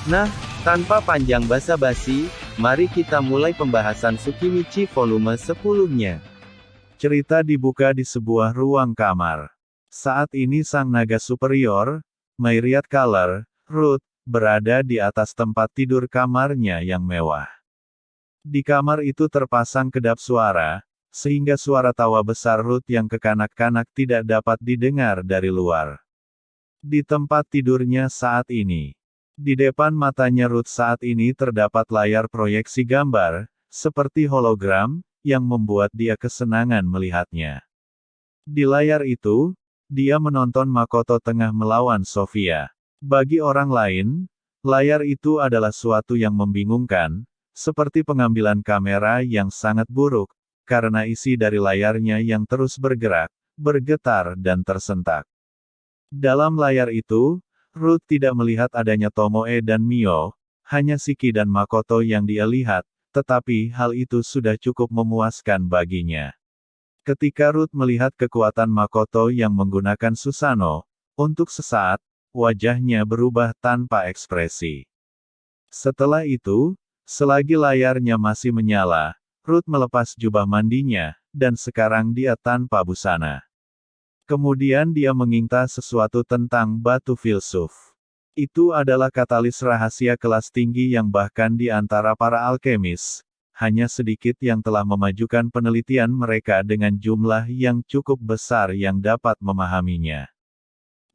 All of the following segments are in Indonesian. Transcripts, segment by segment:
Nah, tanpa panjang basa-basi, mari kita mulai pembahasan Tsukimichi volume 10-nya. Cerita dibuka di sebuah ruang kamar. Saat ini sang naga superior, Myriad Color, Ruth, berada di atas tempat tidur kamarnya yang mewah. Di kamar itu terpasang kedap suara, sehingga suara tawa besar Ruth yang kekanak-kanak tidak dapat didengar dari luar. Di tempat tidurnya saat ini, di depan matanya Ruth saat ini terdapat layar proyeksi gambar, seperti hologram, yang membuat dia kesenangan melihatnya. Di layar itu, dia menonton Makoto tengah melawan Sofia. Bagi orang lain, layar itu adalah suatu yang membingungkan, seperti pengambilan kamera yang sangat buruk, karena isi dari layarnya yang terus bergerak, bergetar dan tersentak. Dalam layar itu, Ruth tidak melihat adanya Tomoe dan Mio, hanya Shiki dan Makoto yang dia lihat, tetapi hal itu sudah cukup memuaskan baginya. Ketika Ruth melihat kekuatan Makoto yang menggunakan Susanoo, untuk sesaat, wajahnya berubah tanpa ekspresi. Setelah itu, selagi layarnya masih menyala, Ruth melepas jubah mandinya, dan sekarang dia tanpa busana. Kemudian dia menginta sesuatu tentang batu filsuf. Itu adalah katalis rahasia kelas tinggi yang bahkan di antara para alkemis, hanya sedikit yang telah memajukan penelitian mereka dengan jumlah yang cukup besar yang dapat memahaminya.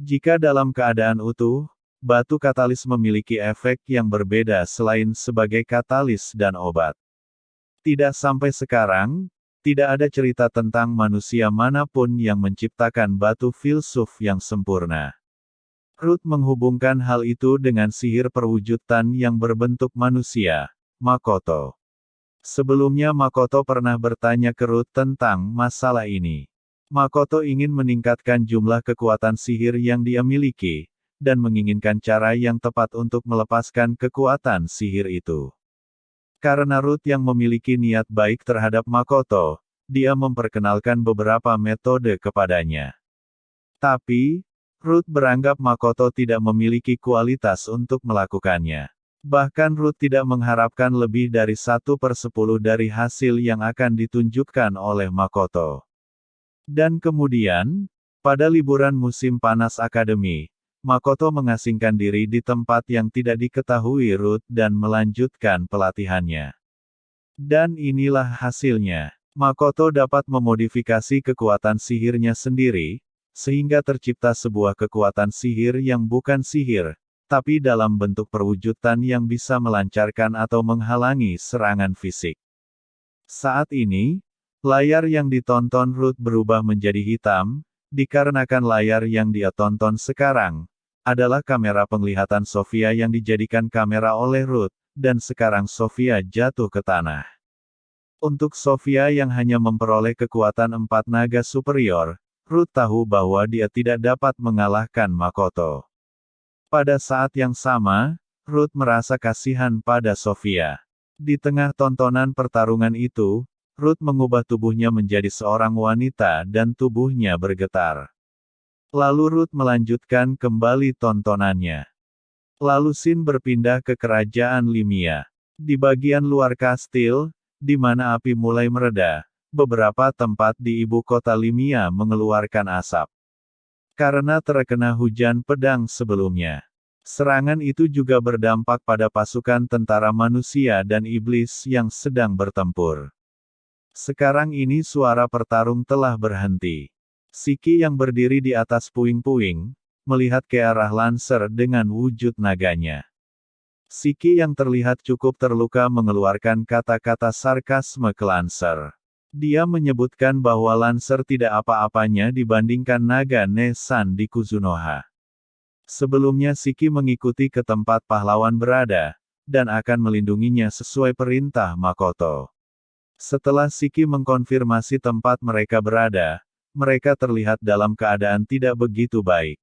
Jika dalam keadaan utuh, batu katalis memiliki efek yang berbeda selain sebagai katalis dan obat. Tidak sampai sekarang, tidak ada cerita tentang manusia manapun yang menciptakan batu filsuf yang sempurna. Ruth menghubungkan hal itu dengan sihir perwujudan yang berbentuk manusia, Makoto. Sebelumnya Makoto pernah bertanya ke Ruth tentang masalah ini. Makoto ingin meningkatkan jumlah kekuatan sihir yang dia miliki, dan menginginkan cara yang tepat untuk melepaskan kekuatan sihir itu. Karena Ruth yang memiliki niat baik terhadap Makoto, dia memperkenalkan beberapa metode kepadanya. Tapi, Ruth beranggap Makoto tidak memiliki kualitas untuk melakukannya. Bahkan Ruth tidak mengharapkan lebih dari 1/10 dari hasil yang akan ditunjukkan oleh Makoto. Dan kemudian, pada liburan musim panas akademi, Makoto mengasingkan diri di tempat yang tidak diketahui Ruth dan melanjutkan pelatihannya. Dan inilah hasilnya. Makoto dapat memodifikasi kekuatan sihirnya sendiri, sehingga tercipta sebuah kekuatan sihir yang bukan sihir, tapi dalam bentuk perwujudan yang bisa melancarkan atau menghalangi serangan fisik. Saat ini, layar yang ditonton Ruth berubah menjadi hitam, dikarenakan layar yang dia tonton sekarang adalah kamera penglihatan Sofia yang dijadikan kamera oleh Ruth, dan sekarang Sofia jatuh ke tanah. Untuk Sofia yang hanya memperoleh kekuatan 4 naga superior, Ruth tahu bahwa dia tidak dapat mengalahkan Makoto. Pada saat yang sama, Ruth merasa kasihan pada Sofia. Di tengah tontonan pertarungan itu, Ruth mengubah tubuhnya menjadi seorang wanita dan tubuhnya bergetar. Lalu Ruth melanjutkan kembali tontonannya. Lalu Shin berpindah ke kerajaan Limia. Di bagian luar kastil, di mana api mulai mereda, beberapa tempat di ibu kota Limia mengeluarkan asap. Karena terkena hujan pedang sebelumnya. Serangan itu juga berdampak pada pasukan tentara manusia dan iblis yang sedang bertempur. Sekarang ini suara pertarung telah berhenti. Shiki yang berdiri di atas puing-puing, melihat ke arah Lancer dengan wujud naganya. Shiki yang terlihat cukup terluka mengeluarkan kata-kata sarkasme ke Lancer. Dia menyebutkan bahwa Lancer tidak apa-apanya dibandingkan naga Nesan di Kuzunoha. Sebelumnya Shiki mengikuti ke tempat pahlawan berada, dan akan melindunginya sesuai perintah Makoto. Setelah Shiki mengkonfirmasi tempat mereka berada, mereka terlihat dalam keadaan tidak begitu baik.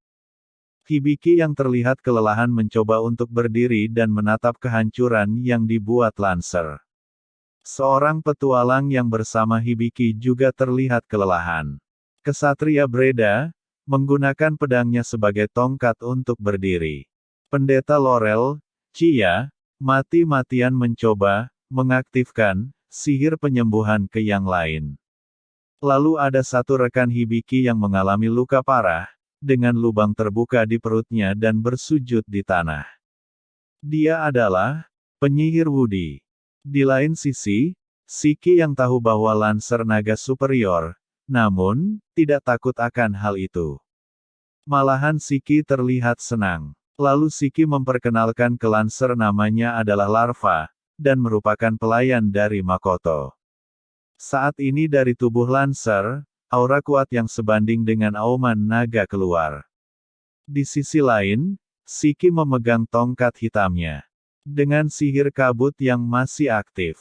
Hibiki yang terlihat kelelahan mencoba untuk berdiri dan menatap kehancuran yang dibuat Lancer. Seorang petualang yang bersama Hibiki juga terlihat kelelahan. Kesatria Breda, menggunakan pedangnya sebagai tongkat untuk berdiri. Pendeta Laurel, Chia mati-matian mencoba mengaktifkan sihir penyembuhan ke yang lain. Lalu ada satu rekan Hibiki yang mengalami luka parah, dengan lubang terbuka di perutnya dan bersujud di tanah. Dia adalah penyihir Wudi. Di lain sisi, Shiki yang tahu bahwa Lancer naga superior, namun, tidak takut akan hal itu. Malahan Shiki terlihat senang. Lalu Shiki memperkenalkan ke Lancer namanya adalah Larva, dan merupakan pelayan dari Makoto. Saat ini dari tubuh Lancer, aura kuat yang sebanding dengan auman naga keluar. Di sisi lain, Shiki memegang tongkat hitamnya. Dengan sihir kabut yang masih aktif.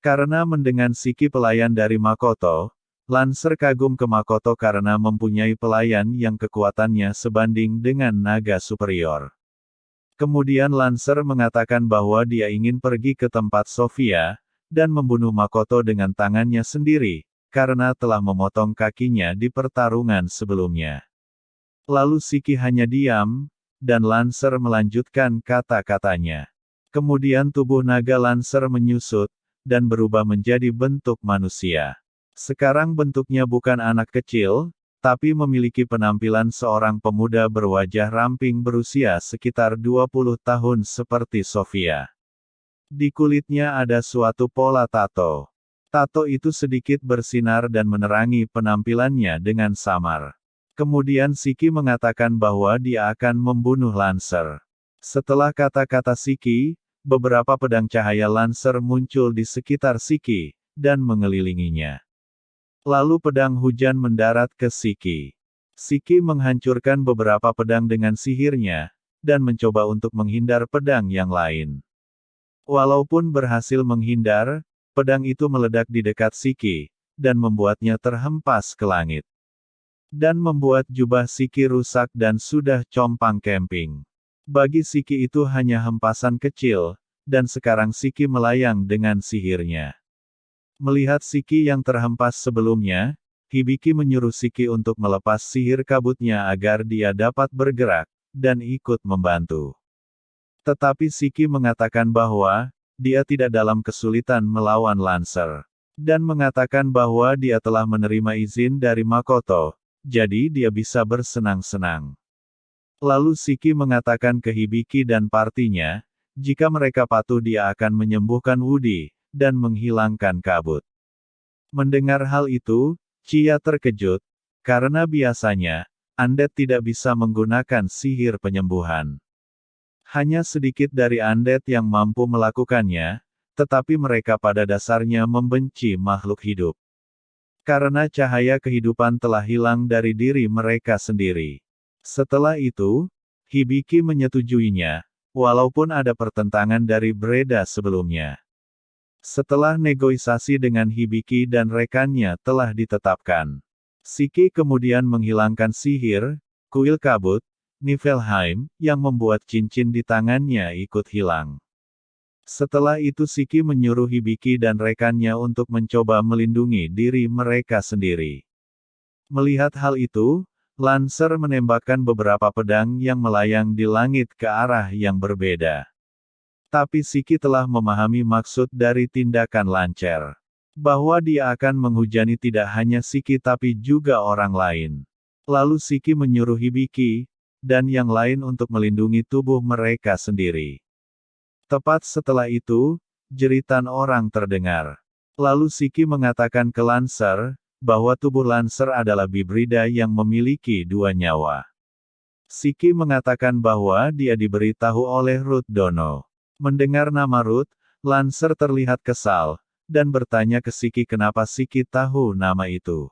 Karena mendengar Shiki pelayan dari Makoto, Lancer kagum ke Makoto karena mempunyai pelayan yang kekuatannya sebanding dengan naga superior. Kemudian Lancer mengatakan bahwa dia ingin pergi ke tempat Sofia, dan membunuh Makoto dengan tangannya sendiri, karena telah memotong kakinya di pertarungan sebelumnya. Lalu Shiki hanya diam, dan Lancer melanjutkan kata-katanya. Kemudian tubuh naga Lancer menyusut, dan berubah menjadi bentuk manusia. Sekarang bentuknya bukan anak kecil, tapi memiliki penampilan seorang pemuda berwajah ramping berusia sekitar 20 tahun seperti Sofia. Di kulitnya ada suatu pola tato. Tato itu sedikit bersinar dan menerangi penampilannya dengan samar. Kemudian Shiki mengatakan bahwa dia akan membunuh Lancer. Setelah kata-kata Shiki, beberapa pedang cahaya Lancer muncul di sekitar Shiki, dan mengelilinginya. Lalu pedang hujan mendarat ke Shiki. Shiki menghancurkan beberapa pedang dengan sihirnya, dan mencoba untuk menghindar pedang yang lain. Walaupun berhasil menghindar, pedang itu meledak di dekat Shiki, dan membuatnya terhempas ke langit. Dan membuat jubah Shiki rusak dan sudah compang-camping. Bagi Shiki itu hanya hempasan kecil, dan sekarang Shiki melayang dengan sihirnya. Melihat Shiki yang terhempas sebelumnya, Hibiki menyuruh Shiki untuk melepas sihir kabutnya agar dia dapat bergerak, dan ikut membantu. Tetapi Shiki mengatakan bahwa, dia tidak dalam kesulitan melawan Lancer. Dan mengatakan bahwa dia telah menerima izin dari Makoto, jadi dia bisa bersenang-senang. Lalu Shiki mengatakan ke Hibiki dan partinya, jika mereka patuh dia akan menyembuhkan Wudi, dan menghilangkan kabut. Mendengar hal itu, Chia terkejut, karena biasanya, undead tidak bisa menggunakan sihir penyembuhan. Hanya sedikit dari undead yang mampu melakukannya, tetapi mereka pada dasarnya membenci makhluk hidup. Karena cahaya kehidupan telah hilang dari diri mereka sendiri. Setelah itu, Hibiki menyetujuinya, walaupun ada pertentangan dari Breda sebelumnya. Setelah negosiasi dengan Hibiki dan rekannya telah ditetapkan. Shiki kemudian menghilangkan sihir, kuil kabut, Niflheim, yang membuat cincin di tangannya ikut hilang. Setelah itu Shiki menyuruh Hibiki dan rekannya untuk mencoba melindungi diri mereka sendiri. Melihat hal itu, Lancer menembakkan beberapa pedang yang melayang di langit ke arah yang berbeda. Tapi Shiki telah memahami maksud dari tindakan Lancer. Bahwa dia akan menghujani tidak hanya Shiki tapi juga orang lain. Lalu Shiki menyuruh Hibiki, dan yang lain untuk melindungi tubuh mereka sendiri. Tepat setelah itu, jeritan orang terdengar. Lalu Shiki mengatakan ke Lancer, bahwa tubuh Lancer adalah bibrida yang memiliki 2 nyawa. Shiki mengatakan bahwa dia diberitahu oleh Ruth Dono. Mendengar nama Ruth, Lancer terlihat kesal, dan bertanya ke Shiki kenapa Shiki tahu nama itu.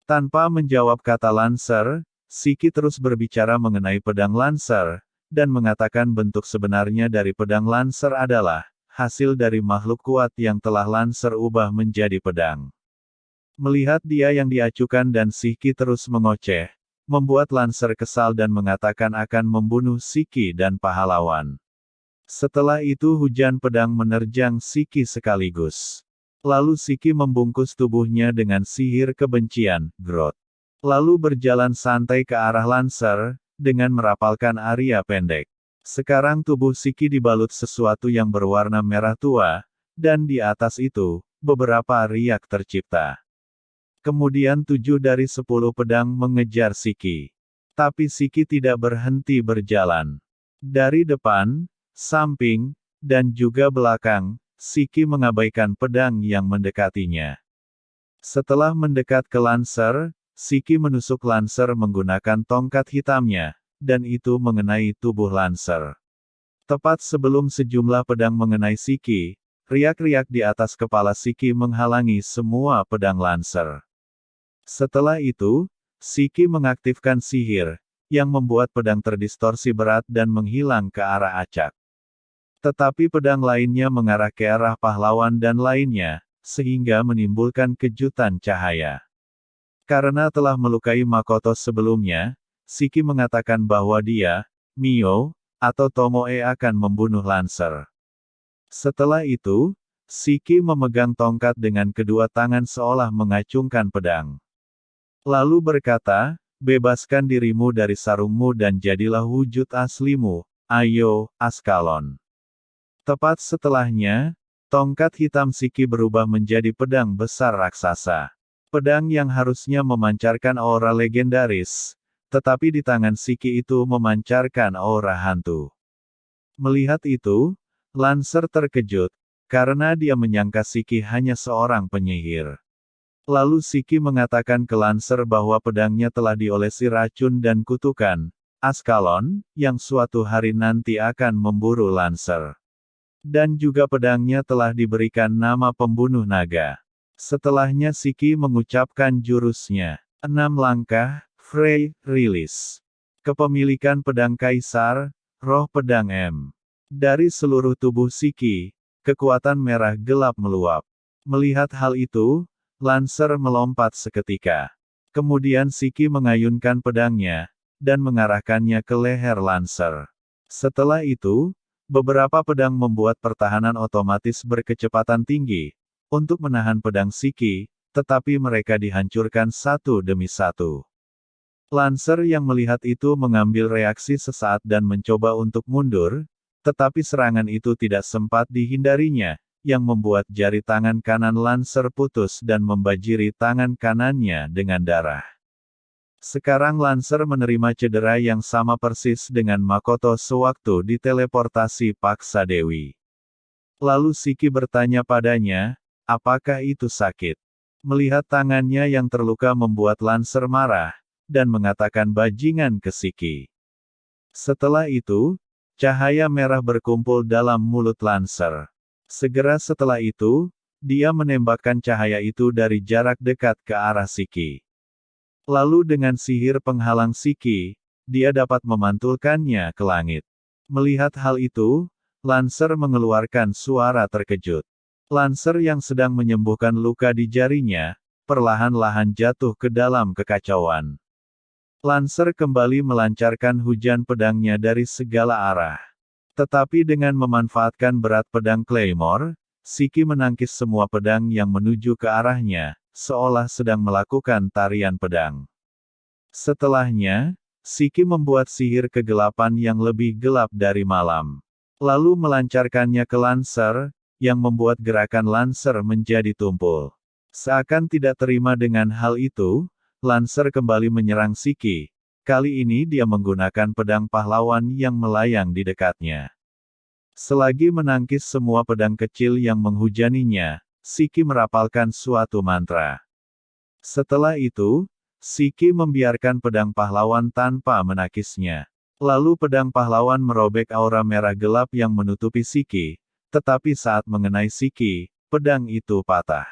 Tanpa menjawab kata Lancer, Shiki terus berbicara mengenai pedang Lancer, dan mengatakan bentuk sebenarnya dari pedang Lancer adalah, hasil dari makhluk kuat yang telah Lancer ubah menjadi pedang. Melihat dia yang diacukan dan Shiki terus mengoceh, membuat Lancer kesal dan mengatakan akan membunuh Shiki dan pahlawan. Setelah itu hujan pedang menerjang Shiki sekaligus. Lalu Shiki membungkus tubuhnya dengan sihir kebencian, Grot. Lalu berjalan santai ke arah Lancer, dengan merapalkan Arya pendek. Sekarang tubuh Shiki dibalut sesuatu yang berwarna merah tua, dan di atas itu, beberapa riak tercipta. Kemudian 7 dari 10 pedang mengejar Shiki. Tapi Shiki tidak berhenti berjalan. Dari depan, samping, dan juga belakang, Shiki mengabaikan pedang yang mendekatinya. Setelah mendekat ke Lancer, Shiki menusuk Lancer menggunakan tongkat hitamnya, dan itu mengenai tubuh Lancer. Tepat sebelum sejumlah pedang mengenai Shiki, riak-riak di atas kepala Shiki menghalangi semua pedang Lancer. Setelah itu, Shiki mengaktifkan sihir, yang membuat pedang terdistorsi berat dan menghilang ke arah acak. Tetapi pedang lainnya mengarah ke arah pahlawan dan lainnya, sehingga menimbulkan kejutan cahaya. Karena telah melukai Makoto sebelumnya, Shiki mengatakan bahwa dia, Mio, atau Tomoe akan membunuh Lancer. Setelah itu, Shiki memegang tongkat dengan kedua tangan seolah mengacungkan pedang. Lalu berkata, bebaskan dirimu dari sarungmu dan jadilah wujud aslimu, ayo, Askalon. Tepat setelahnya, tongkat hitam Shiki berubah menjadi pedang besar raksasa. Pedang yang harusnya memancarkan aura legendaris, tetapi di tangan Shiki itu memancarkan aura hantu. Melihat itu, Lancer terkejut, karena dia menyangka Shiki hanya seorang penyihir. Lalu Shiki mengatakan ke Lancer bahwa pedangnya telah diolesi racun dan kutukan, Askalon, yang suatu hari nanti akan memburu Lancer. Dan juga pedangnya telah diberikan nama pembunuh naga. Setelahnya Shiki mengucapkan jurusnya. 6 langkah, Frey, rilis. Kepemilikan pedang Kaisar, roh pedang M. Dari seluruh tubuh Shiki, kekuatan merah gelap meluap. Melihat hal itu, Lancer melompat seketika. Kemudian Shiki mengayunkan pedangnya, dan mengarahkannya ke leher Lancer. Setelah itu, beberapa pedang membuat pertahanan otomatis berkecepatan tinggi, untuk menahan pedang Shiki, tetapi mereka dihancurkan satu demi satu. Lancer yang melihat itu mengambil reaksi sesaat dan mencoba untuk mundur, tetapi serangan itu tidak sempat dihindarinya, yang membuat jari tangan kanan Lancer putus dan membajiri tangan kanannya dengan darah. Sekarang Lancer menerima cedera yang sama persis dengan Makoto sewaktu diteleportasi paksa Dewi. Lalu Shiki bertanya padanya, apakah itu sakit? Melihat tangannya yang terluka membuat Lancer marah, dan mengatakan bajingan ke Shiki. Setelah itu, cahaya merah berkumpul dalam mulut Lancer. Segera setelah itu, dia menembakkan cahaya itu dari jarak dekat ke arah Shiki. Lalu dengan sihir penghalang Shiki, dia dapat memantulkannya ke langit. Melihat hal itu, Lancer mengeluarkan suara terkejut. Lancer yang sedang menyembuhkan luka di jarinya, perlahan-lahan jatuh ke dalam kekacauan. Lancer kembali melancarkan hujan pedangnya dari segala arah. Tetapi dengan memanfaatkan berat pedang Claymore, Shiki menangkis semua pedang yang menuju ke arahnya, seolah sedang melakukan tarian pedang. Setelahnya, Shiki membuat sihir kegelapan yang lebih gelap dari malam. Lalu melancarkannya ke Lancer, yang membuat gerakan Lancer menjadi tumpul. Seakan tidak terima dengan hal itu, Lancer kembali menyerang Shiki. Kali ini dia menggunakan pedang pahlawan yang melayang di dekatnya. Selagi menangkis semua pedang kecil yang menghujaninya, Shiki merapalkan suatu mantra. Setelah itu, Shiki membiarkan pedang pahlawan tanpa menakisnya. Lalu pedang pahlawan merobek aura merah gelap yang menutupi Shiki, tetapi saat mengenai Shiki, pedang itu patah.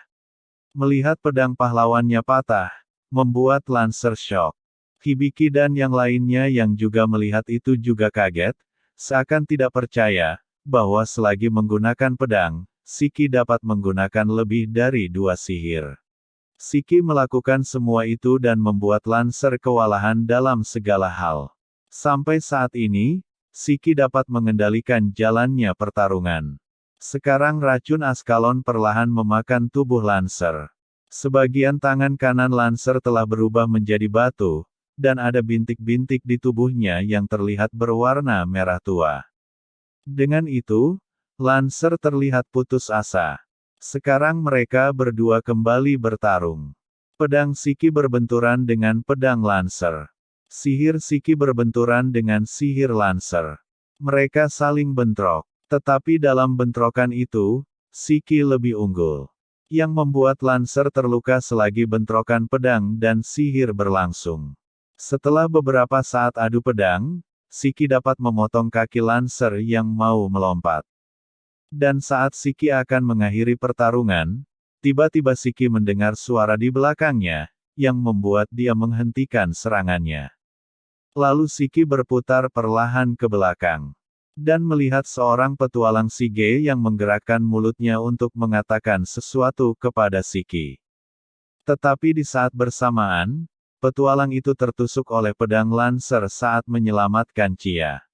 Melihat pedang pahlawannya patah, membuat Lancer shock. Hibiki dan yang lainnya yang juga melihat itu juga kaget, seakan tidak percaya, bahwa selagi menggunakan pedang, Shiki dapat menggunakan lebih dari 2 sihir. Shiki melakukan semua itu dan membuat Lancer kewalahan dalam segala hal. Sampai saat ini, Shiki dapat mengendalikan jalannya pertarungan. Sekarang racun Askalon perlahan memakan tubuh Lancer. Sebagian tangan kanan Lancer telah berubah menjadi batu, dan ada bintik-bintik di tubuhnya yang terlihat berwarna merah tua. Dengan itu, Lancer terlihat putus asa. Sekarang mereka berdua kembali bertarung. Pedang Siki berbenturan dengan pedang Lancer. Sihir Siki berbenturan dengan sihir Lancer. Mereka saling bentrok. Tetapi dalam bentrokan itu, Siki lebih unggul. Yang membuat Lancer terluka selagi bentrokan pedang dan sihir berlangsung. Setelah beberapa saat adu pedang, Siki dapat memotong kaki Lancer yang mau melompat. Dan saat Siki akan mengakhiri pertarungan, tiba-tiba Siki mendengar suara di belakangnya, yang membuat dia menghentikan serangannya. Lalu Siki berputar perlahan ke belakang. Dan melihat seorang petualang Sige yang menggerakkan mulutnya untuk mengatakan sesuatu kepada Siki. Tetapi di saat bersamaan, petualang itu tertusuk oleh pedang Lancer saat menyelamatkan Chia.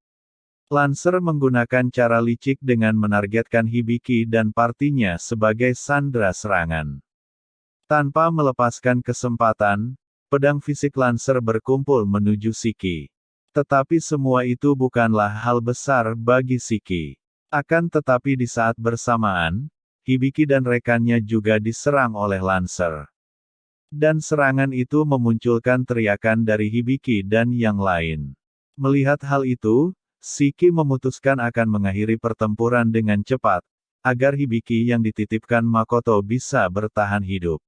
Lancer menggunakan cara licik dengan menargetkan Hibiki dan partinya sebagai sandera serangan. Tanpa melepaskan kesempatan, pedang fisik Lancer berkumpul menuju Siki. Tetapi semua itu bukanlah hal besar bagi Siki. Akan tetapi di saat bersamaan, Hibiki dan rekannya juga diserang oleh Lancer. Dan serangan itu memunculkan teriakan dari Hibiki dan yang lain. Melihat hal itu, Siki memutuskan akan mengakhiri pertempuran dengan cepat, agar Hibiki yang dititipkan Makoto bisa bertahan hidup.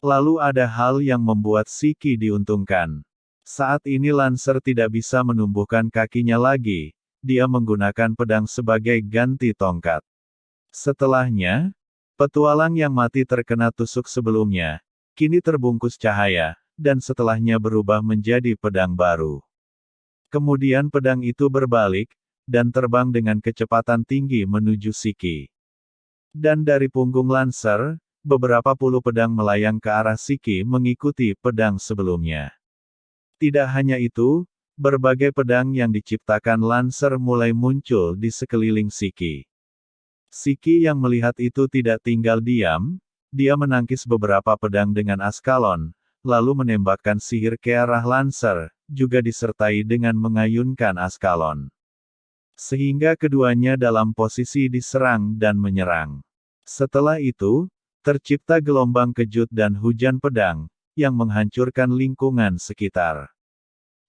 Lalu ada hal yang membuat Siki diuntungkan. Saat ini Lancer tidak bisa menumbuhkan kakinya lagi, dia menggunakan pedang sebagai ganti tongkat. Setelahnya, petualang yang mati terkena tusuk sebelumnya, kini terbungkus cahaya, dan setelahnya berubah menjadi pedang baru. Kemudian pedang itu berbalik, dan terbang dengan kecepatan tinggi menuju Siki. Dan dari punggung Lancer, beberapa puluh pedang melayang ke arah Siki mengikuti pedang sebelumnya. Tidak hanya itu, berbagai pedang yang diciptakan Lancer mulai muncul di sekeliling Siki. Siki yang melihat itu tidak tinggal diam, dia menangkis beberapa pedang dengan askalon, lalu menembakkan sihir ke arah Lancer, juga disertai dengan mengayunkan askalon. Sehingga keduanya dalam posisi diserang dan menyerang. Setelah itu, tercipta gelombang kejut dan hujan pedang, yang menghancurkan lingkungan sekitar.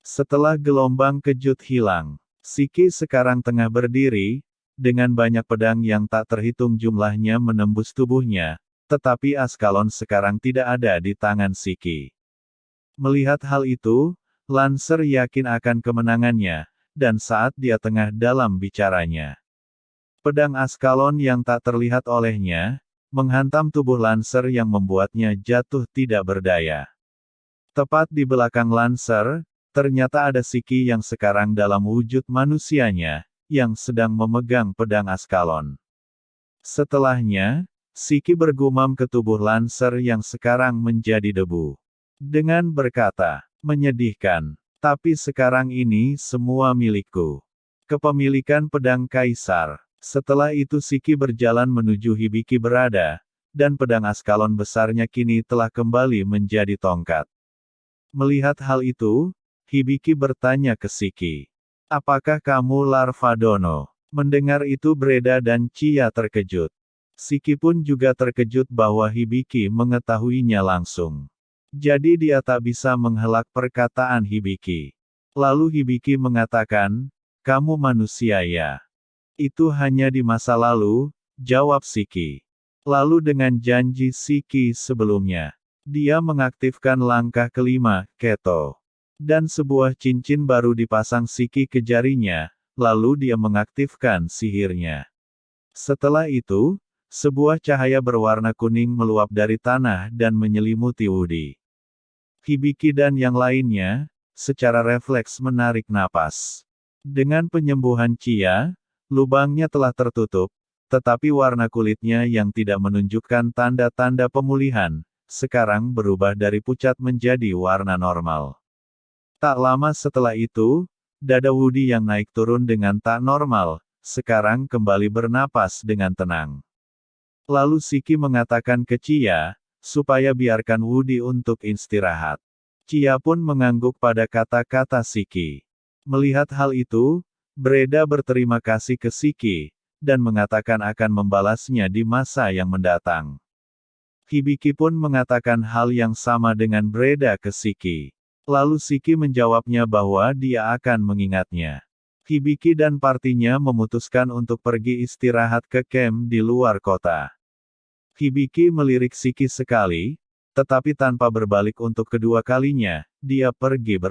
Setelah gelombang kejut hilang, Siki sekarang tengah berdiri, dengan banyak pedang yang tak terhitung jumlahnya menembus tubuhnya, tetapi askalon sekarang tidak ada di tangan Siki. Melihat hal itu, Lancer yakin akan kemenangannya, dan saat dia tengah dalam bicaranya, pedang askalon yang tak terlihat olehnya, menghantam tubuh Lancer yang membuatnya jatuh tidak berdaya. Tepat di belakang Lancer, ternyata ada Siki yang sekarang dalam wujud manusianya, yang sedang memegang pedang askalon. Setelahnya, Siki bergumam ke tubuh Lancer yang sekarang menjadi debu. Dengan berkata, menyedihkan, tapi sekarang ini semua milikku. Kepemilikan pedang kaisar. Setelah itu Siki berjalan menuju Hibiki berada, dan pedang askalon besarnya kini telah kembali menjadi tongkat. Melihat hal itu, Hibiki bertanya ke Siki. Apakah kamu Larvadono? Mendengar itu Breda dan Chia terkejut. Siki pun juga terkejut bahwa Hibiki mengetahuinya langsung. Jadi dia tak bisa menghelak perkataan Hibiki. Lalu Hibiki mengatakan, kamu manusia ya? Itu hanya di masa lalu, jawab Siki. Lalu dengan janji Siki sebelumnya, dia mengaktifkan langkah kelima, Keto. Dan sebuah cincin baru dipasang Siki ke jarinya, lalu dia mengaktifkan sihirnya. Setelah itu, sebuah cahaya berwarna kuning meluap dari tanah dan menyelimuti Woody. Hibiki dan yang lainnya, secara refleks menarik napas. Dengan penyembuhan Chia, lubangnya telah tertutup, tetapi warna kulitnya yang tidak menunjukkan tanda-tanda pemulihan, sekarang berubah dari pucat menjadi warna normal. Tak lama setelah itu, dada Woody yang naik turun dengan tak normal, sekarang kembali bernapas dengan tenang. Lalu Siki mengatakan ke Chia, supaya biarkan Woody untuk istirahat. Kia pun mengangguk pada kata-kata Shiki. Melihat hal itu, Breda berterima kasih ke Shiki, dan mengatakan akan membalasnya di masa yang mendatang. Hibiki pun mengatakan hal yang sama dengan Breda ke Shiki. Lalu Shiki menjawabnya bahwa dia akan mengingatnya. Hibiki dan partinya memutuskan untuk pergi istirahat ke camp di luar kota. Hibiki melirik Shiki sekali, tetapi tanpa berbalik untuk kedua kalinya, dia pergi